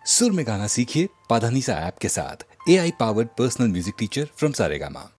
सुर में गाना सीखिए पाधानीसा ऐप के साथ। AI powered personal music teacher from Saregama.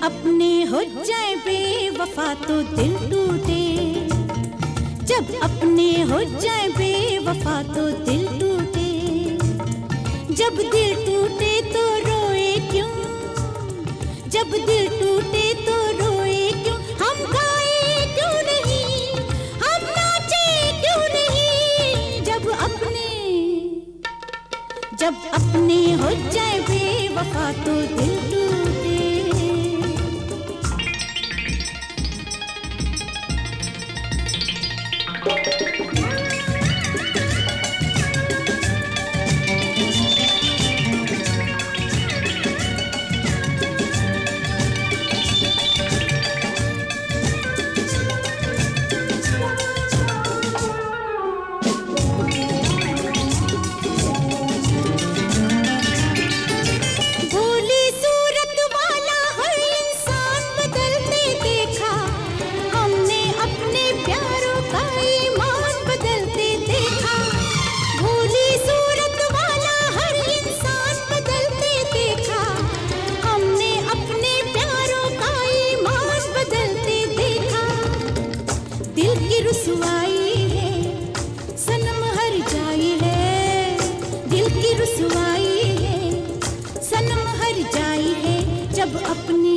अपने हो जाए बेवफा तो दिल टूटे, जब अपने हो जाए बेवफा तो दिल टूटे, जब दिल टूटे तो रोए क्यों, जब दिल टूटे तो रोए क्यों, हम गाए क्यों नहीं, हम नाचे क्यों नहीं, जब अपने हो जाए बेवफा तो दिल टूटे। की रुसवाई है, सनम हर जाई है, दिल की रुसवाई है, सनम हर जाई है। जब अपने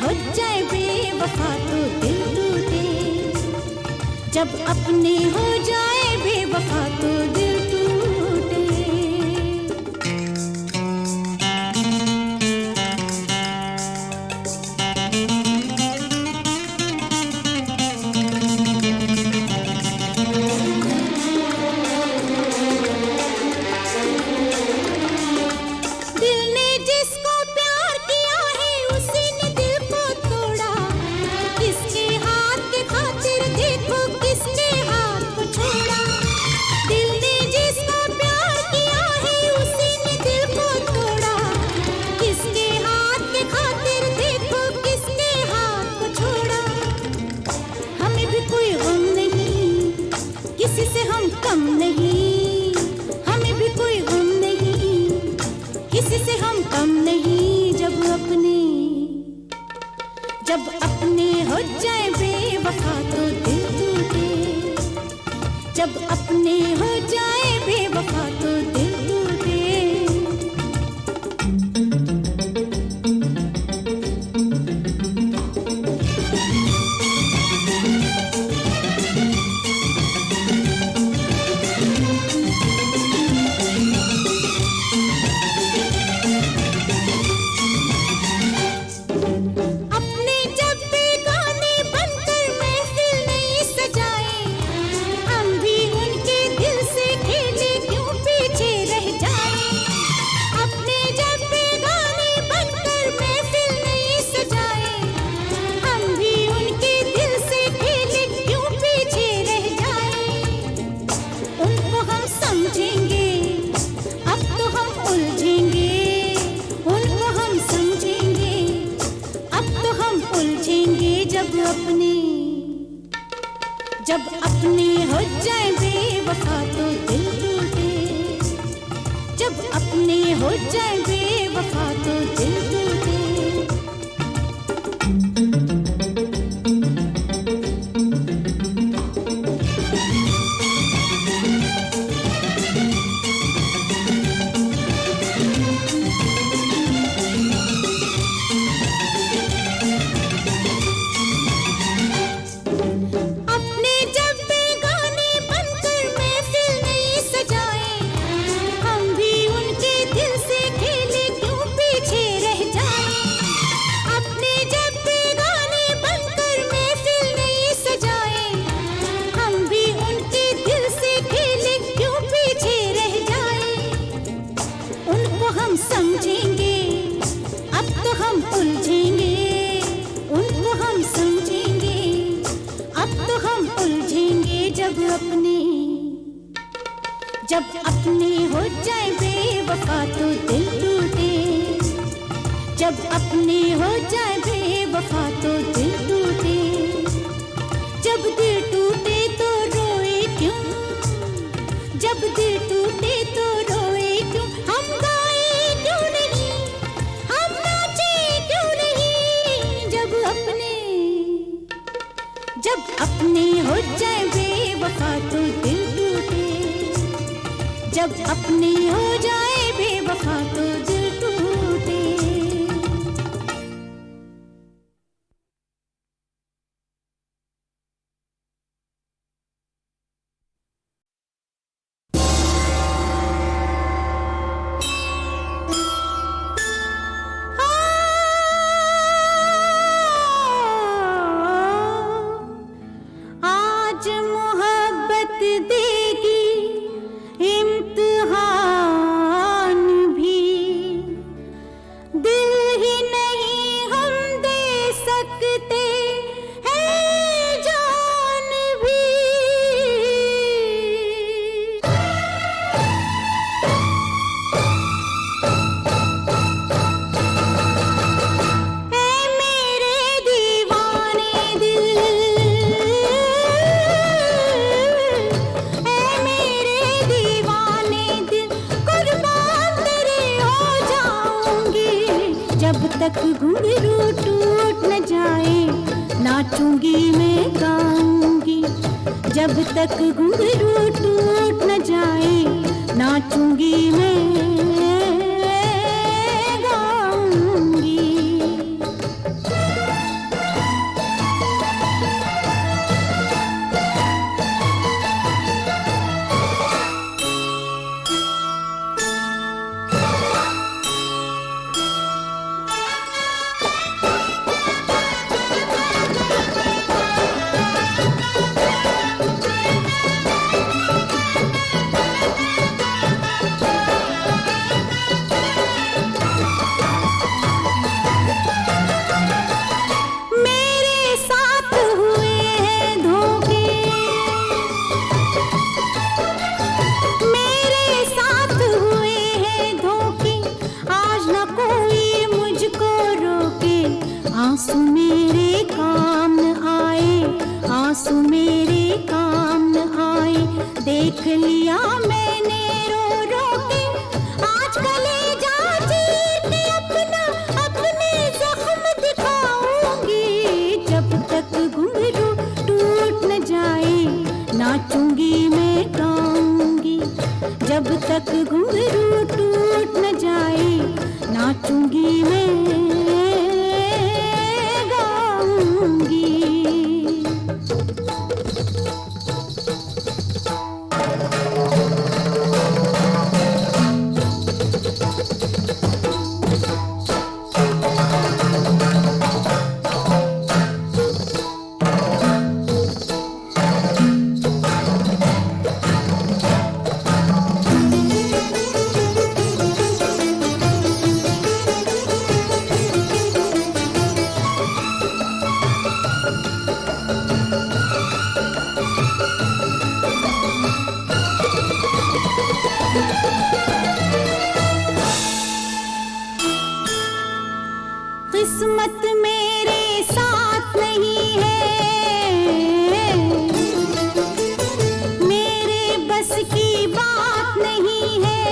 हो जाए बेवफा तो दिल टूटे, जब अपने हो जाए बेवफा तो दिल टूटे। दिल ने जिसको प्यार किया है उसी ने दिल को तोड़ा, किसके हाथ के खातिर देखो किसके हाथ को छोड़ा। दिल ने जिसको प्यार किया है उसी ने दिल को तोड़ा, किसके हाथ के खातिर देखो किसके हाथ को छोड़ा। हमें भी कोई गम नहीं, किसी से हम कम नहीं, हमें भी कोई गम नहीं, किसी से हम कम नहीं। जब अपने हो जाए बेवफा तो दिल टूटे, जब अपने हो जाए बेवफा तो दिल टूटे। अपने जब बेगाने बनकर महफिल नहीं सजाए, हम भी उनके दिल से खेले क्यों पीछे रह जाए। अपने जब बेगाने बनकर महफिल नहीं सजाए, हम भी उनके दिल से खेले क्यों पीछे रह जाए। उनको हम समझेंगे अब तो हम उलझेंगे, उनको हम समझेंगे अब तो हम उलझेंगे। जब अपने हो जाए बेवफा तो दिल टूटे, जब अपने हो जाए बेवफा तो दिल टूटे। अपने जब बेगाने बनकर महफिल नहीं सजाए, हम भी उनके दिल से खेले क्यों पीछे रह जाए। अपने जब बेगाने बनकर महफिल नहीं सजाए, हम भी उनके दिल से खेले क्यों पीछे रह जाए। उनको हम समझेंगे अब तो हम उलझेंगे, उनको हम समझेंगे अब तो हम उलझेंगे। जब अपने हो जाए बेवफा तो दिल टूटे, जब अपने हो जाए बेवफा तो दिल टूटे। जब दिल टूटे तो रोए क्यों, जब दिल टूटे तो रोए क्यों। हम गाए क्यों नहीं, हम नाचे क्यों नहीं। जब अपने हो जाए बेवफा तो दिल टूटे, जब अपने हो जाए बेवफा तो दिल टूटे। आज मोहब्बत देगी इम्तिहान भी, नाचूंगी मैं गाऊंगी, जब तक घुंघरू टूट न जाए, नाचूंगी मैं गाऊंगी। मेरे साथ हुए हैं धोखे, मेरे साथ हुए हैं धोखे, आज न कोई मुझको रोके। आंसू मेरे काम न आए, आंसू मेरे काम न आए, देख लिया मैंने रो रो के। आज कलेजा चीर के अपना अपने जख्म दिखाऊंगी, जब तक घुंघरू टूट न जाए, नाचूंगी मैं गाऊंगी। जब तक घुंघरू टूट न जाए, नाचूंगी मैं गाऊंगी। किस्मत मेरे साथ नहीं है, मेरे बस की बात नहीं है।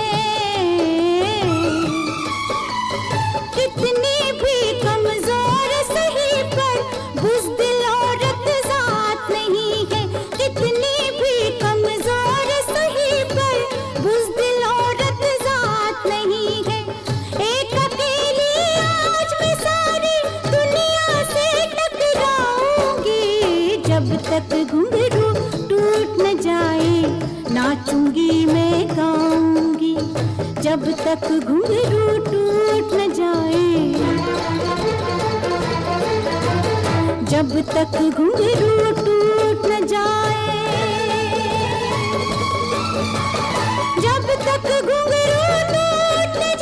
कितनी भी कमजोर सही पर बुज़दिल औरत ज़ात नहीं है। कितनी भी कमजोर सही पर बुज़दिल औरत ज़ात नहीं है। एक अकेली आज मैं सारी दुनिया से टकराऊंगी, जब तक घुंघरू टूट न जाए, नाचूंगी मैं गाऊंगी। जब तक घुंघरू टूट न जाए, जब तक घुंघरू टूट न जाए, जब तक घुंघरू टूट न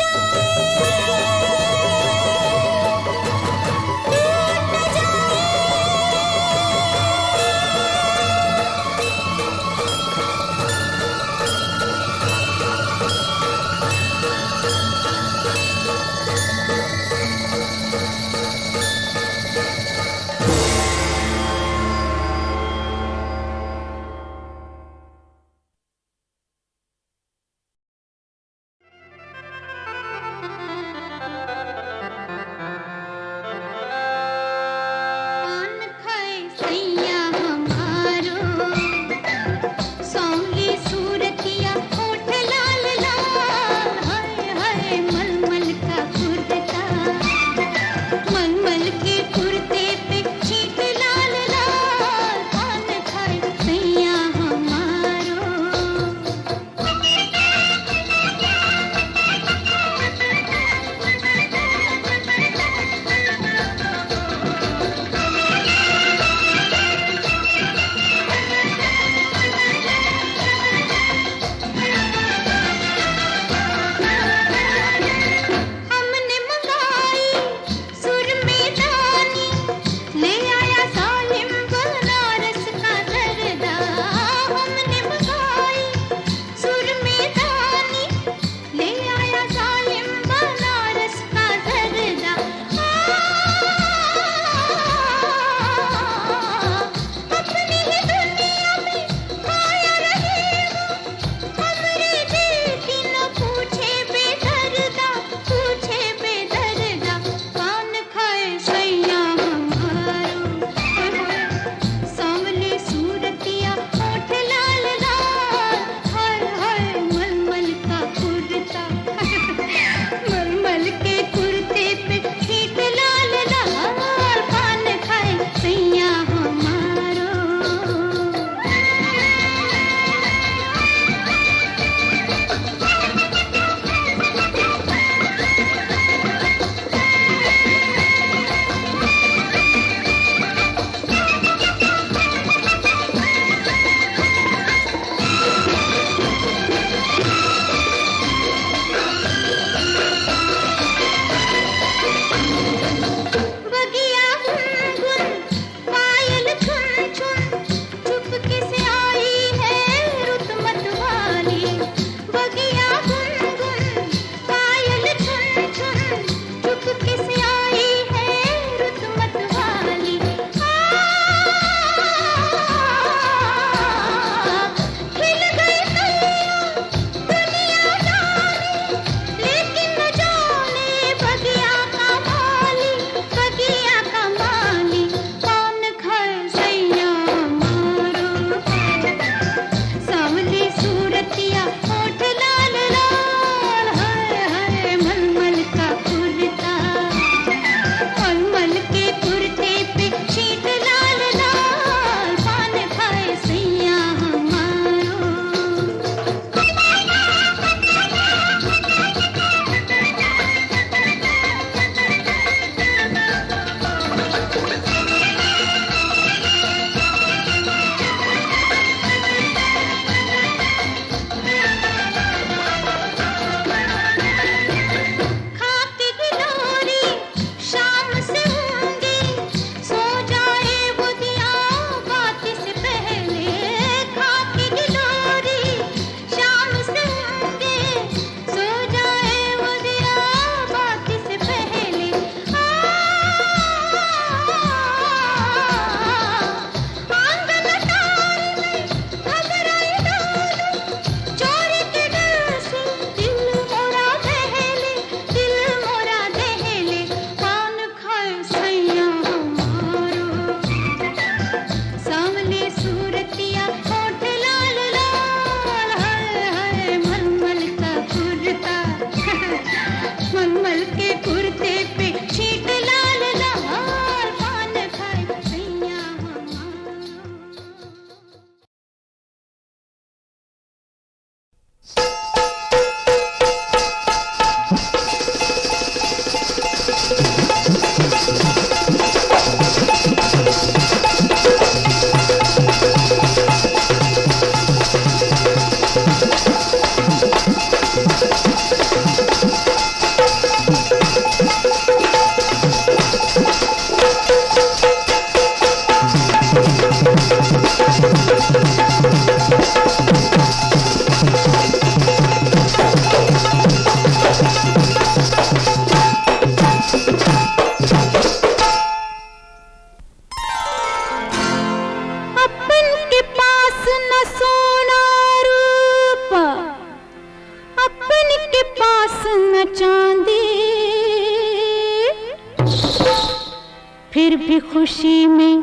मीठी खुशी में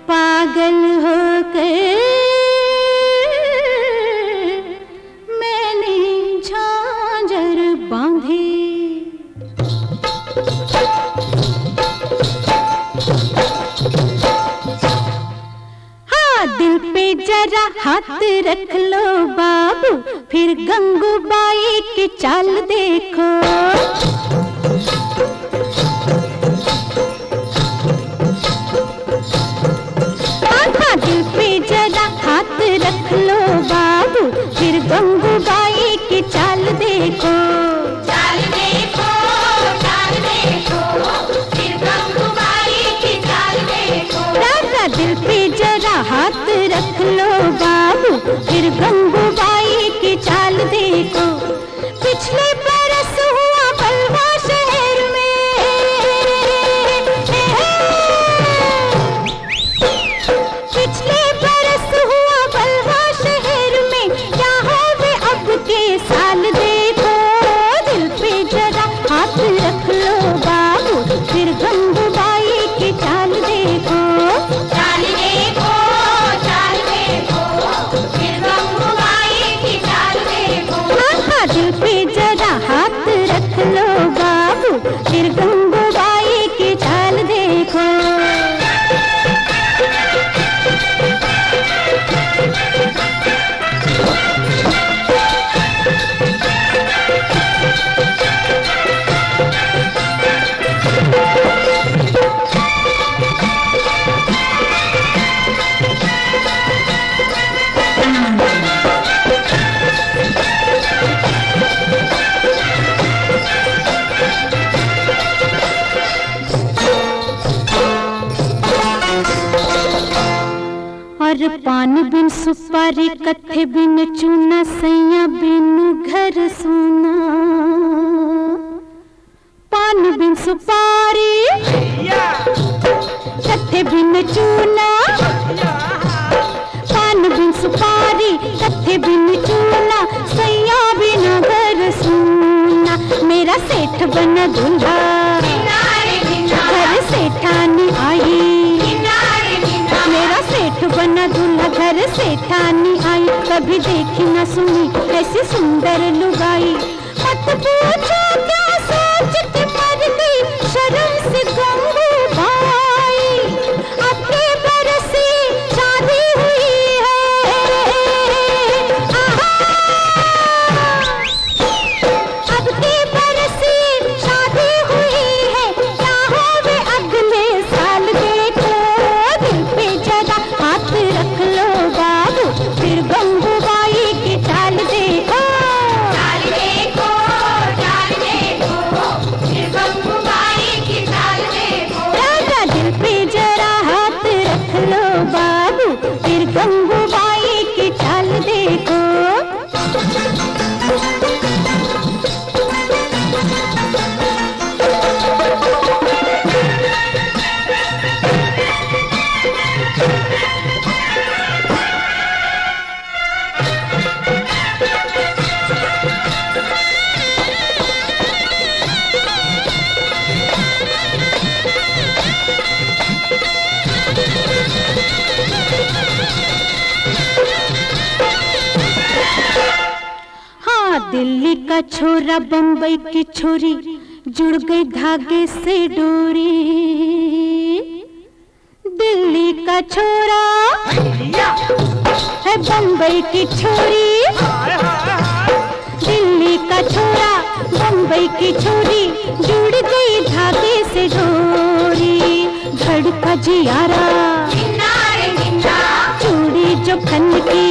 पागल होकर मैंने झांझर बांधी। दिल पे जरा हाथ रख लो बाबू, फिर गंगूबाई की चाल देखो। दिल पे जरा हाथ रख लो बाबू, फिर गंगूबाई की चाल देखो। चाल देखो, चाल देखो, फिर गंगूबाई की चाल देखो। राजा दिल पे जरा हाथ रख लो बाबू, फिर गंगूबाई की चाल देखो। पिछले बरस हुआ बलवा शहर में, पिछले बरस हुआ बलवा शहर में, क्या हो वे अब के साल देखो। दिल पे जरा हाथ रख लो बाबू, फिर गंगूबाई की चाल देखो। चाल देखो, चाल देखो, फिर गंगूबाई की चाल देखो। हाँ, दिल पे जरा हाथ रख लो बाबू, फिर गंगूबाई की चाल देखो। और पान बिन सुपारी कत्थे बिन चूना, सैया बिन घर सुना। पान बिन सुपारी कत्थे बिन चूना, पान बिन सुपारी कत्थे बिन चूना, सैया बिन घर सुना। मेरा सेठ बना दूल्हा, घर सेठानी आई। मेरा सेठ बना दूल्हा, घर सेठानी आई। कभी देखी न सुनी ऐसी सुंदर लुगाई। मत पूछो क्या सोच के मर गई शर्म से गंगूबाई। अगले बरस शादी हुई है, अगले बरस शादी हुई है, क्या हो वे अगले साल देखो। दिल पे जरा हाथ रख लो बाबू, फिर गंगूबाई की चाल देखो। चाल देखो, चाल देखो, फिर गंगूबाई की चाल देखो। राजा दिल पे जरा हाथ रख लो बाबू, फिर गंगूबाई की चाल देखो। दिल्ली का छोरा बम्बई की छोरी, जुड़ गई धागे से डोरी। दिल्ली का छोरा है बम्बई की छोरी, दिल्ली का छोरा बम्बई की छोरी, जुड़ गई धागे से डोरी। धड़का जियारा चूड़ी जो खन की,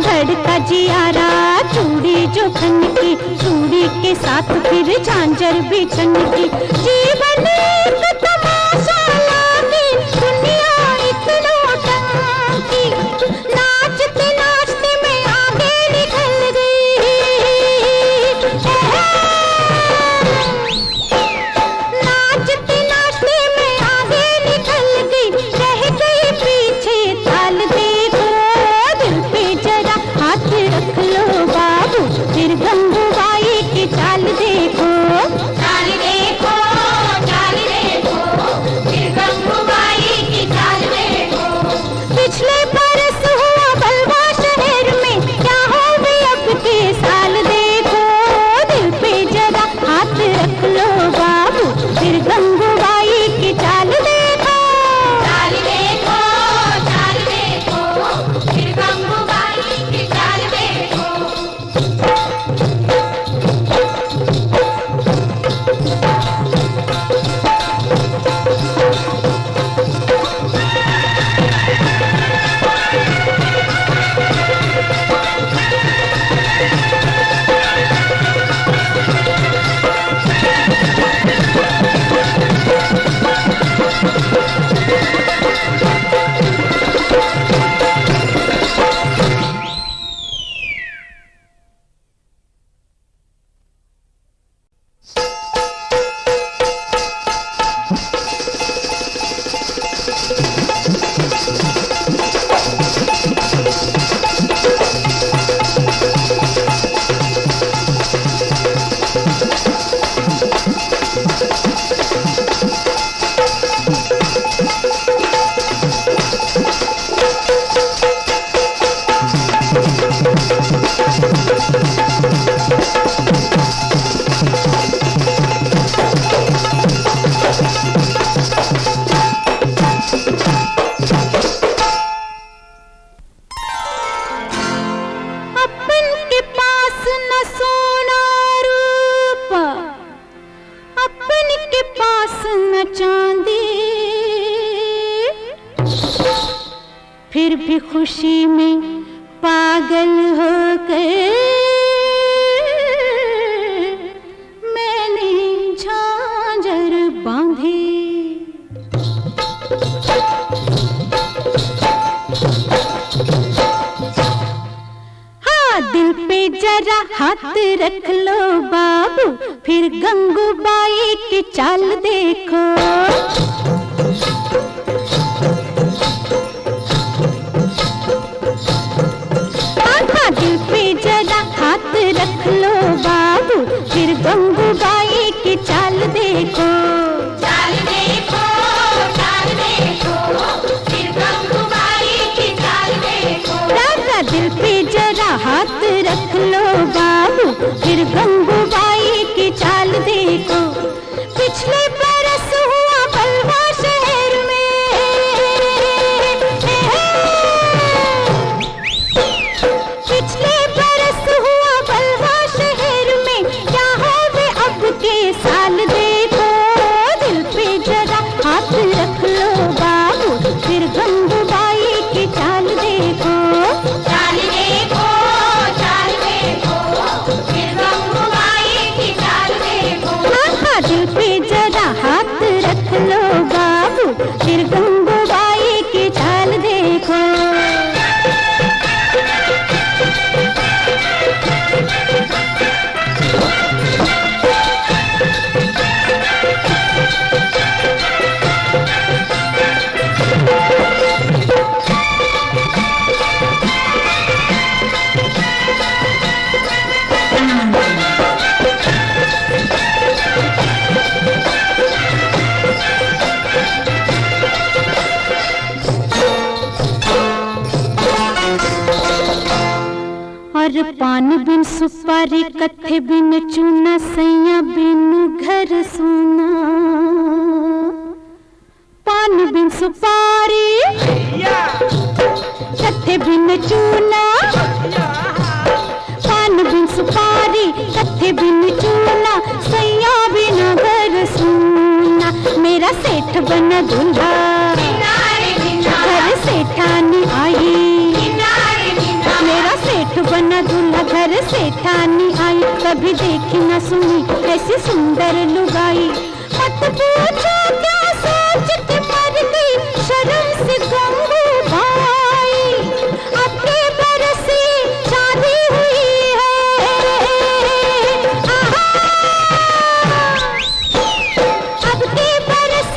धड़का जियारा चूड़ी जो खन की, चूड़ी के साथ फिर झांझर भी छन की। जीवन एक तमाशा लागी, दुनिया एक नौटंकी, नाचते नाचते मैं आगे निकल गई। नाचते नाचते मैं आगे निकल गई, रह गई पीछे ताल देखो। दिल पे जरा हाथ रख लो बाबू, फिर गंगूबाई की चाल देखो। चाल देखो, फिर भी खुशी में पागल हो गए, मैंने झांझर बांधी। हाँ, दिल पे जरा हाथ रख लो बाबू, फिर गंगूबाई की चाल देखो। दिल पे जरा हाथ रख लो बाबू, फिर गंगूबाई की चाल देखो। चाल देखो, चाल देखो, फिर गंगूबाई की चाल देखो। राजा दिल पे जरा हाथ रख लो बाबू, फिर गंगूबाई की चाल देखो। पिछले बरस हुआ बलवा शहर में, पिछले बरस हुआ बलवा शहर में, क्या हो वे अब के साल देखो। दिल पे जरा हाथ रख लो बाबू, फिर गंगूबाई की चाल देखो। चाल देखो, चाल देखो, फिर गंगूबाई की चाल देखो। हाँ, दिल पे जरा हाथ रख लो बाबू, फिर गंगूबाई की चाल देखो। और पान बिन सुपारी कत्थे बिन चूना, सैया बिन घर सुना। पान बिन सुपारी कत्थे बिन चूना, पान बिन सुपारी कत्थे बिन चूना, सैया बिन घर सुना। मेरा सेठ बना दूल्हा, घर सेठानी आई। मेरा सेठ बना दूल्हा, घर सेठानी आई। कभी देखी न सुनी ऐसी सुंदर लुगाई। मत पूछो क्या सोच के मर गई, शर्म से गंगूबाई। अगले बरस शादी हुई है, अगले बरस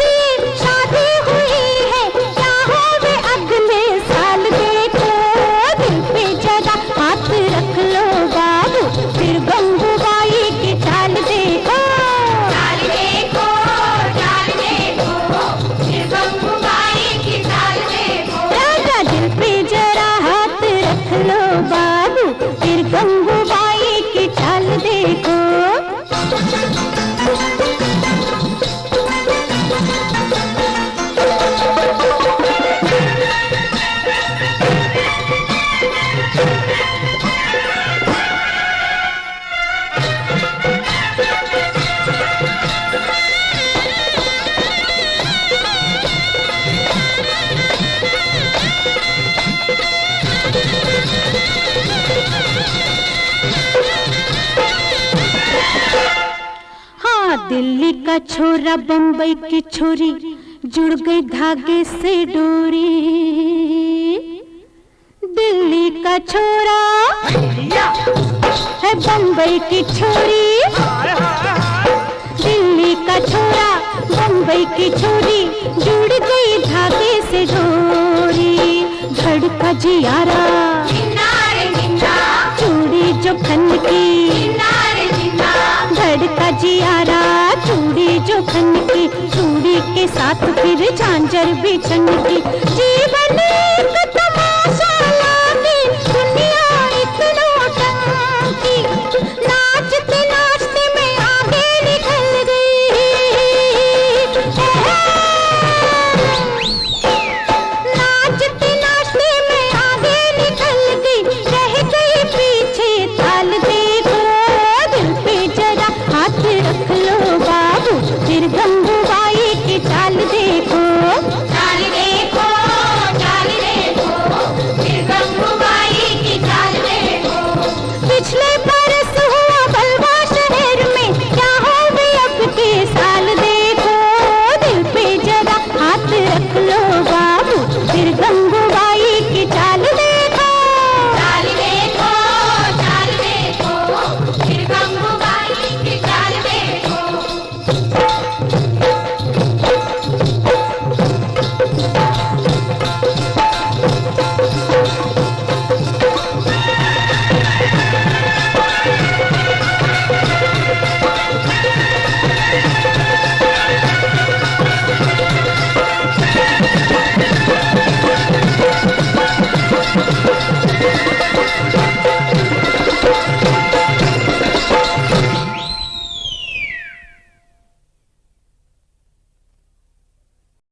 शादी हुई है, क्या हो वे अगले साल देखो। दिल पे जरा हाथ रख लो बाबू, फिर गंगूबाई की चाल देखो। चाल देखो, चाल देखो, फिर गंगूबाई की चाल देखो। राजा दिल पे जरा हाथ रख लो बाबू, फिर गंगूबाई की चाल देखो। हाँ, दिल्ली का छोरा बम्बई की छोरी, जुड़ गई धागे से डोरी। दिल्ली का छोरा है बम्बई की छोरी, दिल्ली का छोरा बम्बई की छोरी, जुड़ गई धागे से डोरी। धड़का जियारा चूड़ी जो खन की, धड़का जियारा चूड़ी जो खन की, चूड़ी के साथ फिर झांझर भी छन की। जी